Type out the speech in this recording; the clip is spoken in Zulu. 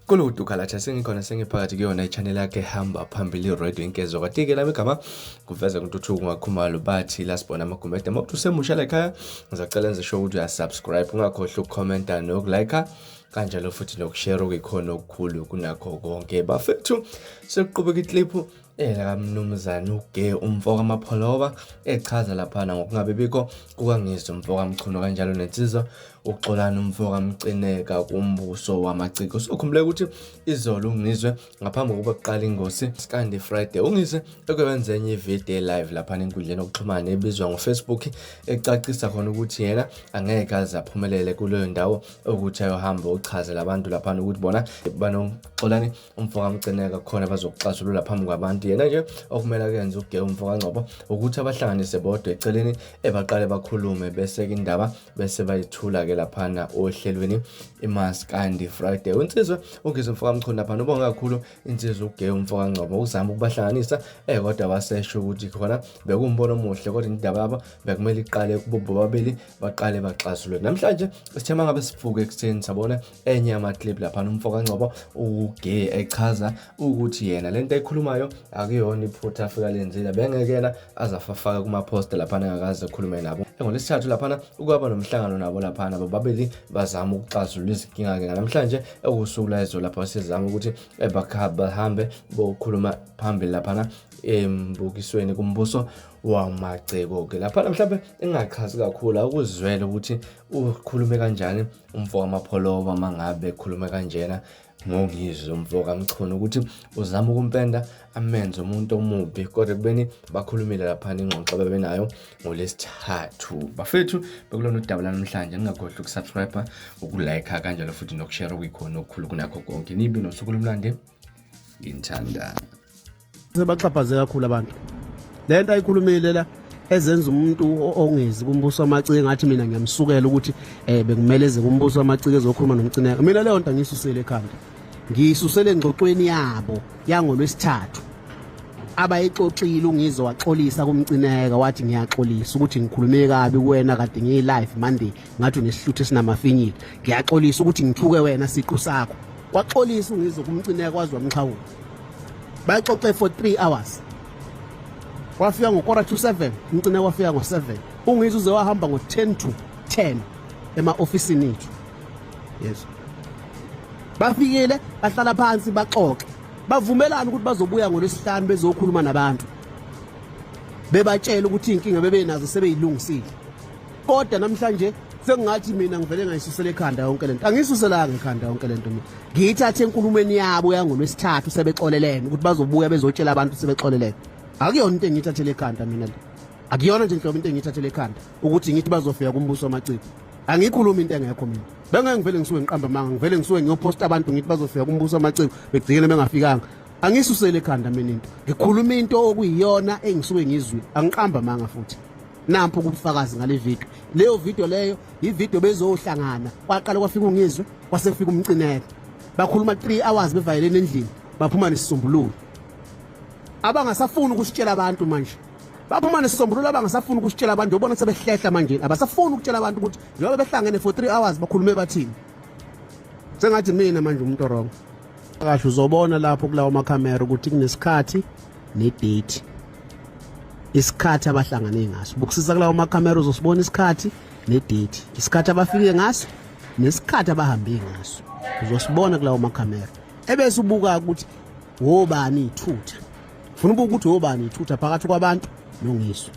Kuludu khalatha sengikhona sengiphakathi kuyona ichannel yakhe hamba phambili radio inkezo katike lami igama kuveza ngintuthuko ngakhumalo bathi lasibona amagumede mawuthi usemusha la ekhaya ngizacela nze show ukuthi uyasubscribe ungakhohlwa ukucomment nokulike kanjalo futhi nokushare okukhona okukhulu kunakho konke bafethu sekuqhubeka iclip kamnumzana uGeh umfoka amapholoba echaza lapha ngokungabe bikho kukaNgizwe umfoka amchuno kanjalo nensizwa ukuxolana umfoka uMcineka kumbuso wamaciko sokhumbule ukuthi izolo uNgizwe ngaphambi kokuba kuqala ingosi Scandi Friday uNgizwe ekwenza enye video live lapha enkundleni yokuxhumana ebizwa ngoFacebook ecacisa khona ukuthi yena angeke aze aphumelele kuleyo ndawo ukuthi ayohamba uchazela abantu lapha ukuthi bona banoxolani umfoka uMcineka khona bazokuxazulula phambi kwabantu yena nje okumele akenze uGeh umfoka Gcobo ukuthi abahlanganise bodwa eceleni ebaqale bakhulume bese indaba bese bayithula ke laphana ohlelweni iMaskandi Friday insizwe uNgizwe umfoka amchunu lapha ubonga kakhulu insizwe uGeh umfoka Gcobo uzama ukubahlanganisa kodwa wasesho ukuthi khona bekumbono omuhle kodwa indaba yabo bekumele iqale kubo bobabili baqale baxazulule namhlanje sithema ngabe sifuke ekseni sabona enye ama clip lapha umfoka Gcobo uGeh echaza ukuthi yena lento ayikhulumayo akuyona iphutha afika lenzile bengekena azafafaka kuma post lapha angakaze ukukhuluma nabo ngolesithathu lapha ukwaba nomhlangano nabo lapha bababili bazama ukuxazulula izinkinga ke namhlanje ekusuku la izolo lapha sizama ukuthi bahambe bokhuluma phambili lapha embukisweni kumbuso wamaciko ke lapha mhlawumbe engachazi kakhulu ukuzwela ukuthi ukhulume kanjani umfoka amapholoba mangabe ekhulume kanjena ngoNgizwe umfoka amchunu ukuthi uzama ukumpenda amenze umuntu omubi kodwa kubeni bakhulumile lapha ingxoxo bebenayo ngolesithathu bafethu bekulona udaba namhlanje ngingakhohlwa ukusubscribe ukulike kanjalo futhi nokushare okukhona okukhulu kunakho konke nibi nosuku lomlande ngithanda sebaxhaphaze kakhulu abantu lento ayikhulumile la ezenza umuntu ongezi kumbuso wamaciko ngathi mina ngiyamsukela ukuthi bekumele eze kumbuso wamaciko ezokhuluma noMcineka mina leyo nto ngisusele ekhanda ngisusele engxoxweni yabo yangolwesithathu abayixoxile uNgizwe waxolisa kuMcineka wathi ngiyaxolisa ukuthi ngikhulume kabi kuwena kade ngiyi live Monday ngathi unesihluthu esinamafinyila ngiyaxolisa ukuthi ngithuke wena siqu sakho waxolisa uNgizwe kuMcineka wazwa umxhawulo bayixoxe for 3 hours wafika ngo-7:15 uMcineka wafika ngo-7 uNgizwe uze wahamba ngo-10 to 10 ema-ofisini ethu yes bafikile bahlala phansi baxoxe bavumelana ukuthi bazobuya ngolwesihlanu bezokhuluma nabantu bebatshela ukuthi inkinga bebenazo sebeyilungisile kodwa namhlanje sengathi mina ngivele ngayisusela ekhanda yonke lento angisuselanga ekhanda yonke lento mina ngiyithathe enkulumweni yabo yangolwesithathu sebexolelene ukuthi bazobuya bezotshela abantu sebexolelene akuyona into engiyithathele ekhanda mina le akuyona nje inhlobo into engiyithathele ekhanda ukuthi ngithi bazofika kumbuso wamaciko angikhuluma into engekho mina bengeke ngivele ngisuke ngiqamba manga ngivele ngisuke ngiyoposta abantu ngithi bazofika kumbuso wamaciko begcikele bengafikanga angisusele ekhanda mina into ngikhuluma into okuyiyona engisuke ngizwile angiqamba manga futhi nampo kubufakazi ngale video leyo video leyo ivideo bezohlangana kwaqala kwafika uNgizwe kwasefika uMcineka bakhuluma 3 hours bevayelene endlini baphuma nesisombululo abangasafuni ukusitshela abantu manje baphuma nesisombululo abangasafuni ukusitshela abantu ubona sebehlehla manje abasafuni ukutshela abantu ukuthi njengoba behlangene for 3 hours bakhulume bathini sengathi mina manje umuntu wrong kahle uzobona lapho kulawo makhamera ukuthi kunesikhathi nedate isikhathi abahlangane ngaso bukusisa kulawo makhamera uzosibona isikhathi nedate isikhathi abafike ngaso nesikhathi abahambe ngaso uzosibona kulawo makhamera ebese ubuka ukuthi wobani ithutha ufuna ukuthi wobani ithutha phakathi kwabantu noNgizwe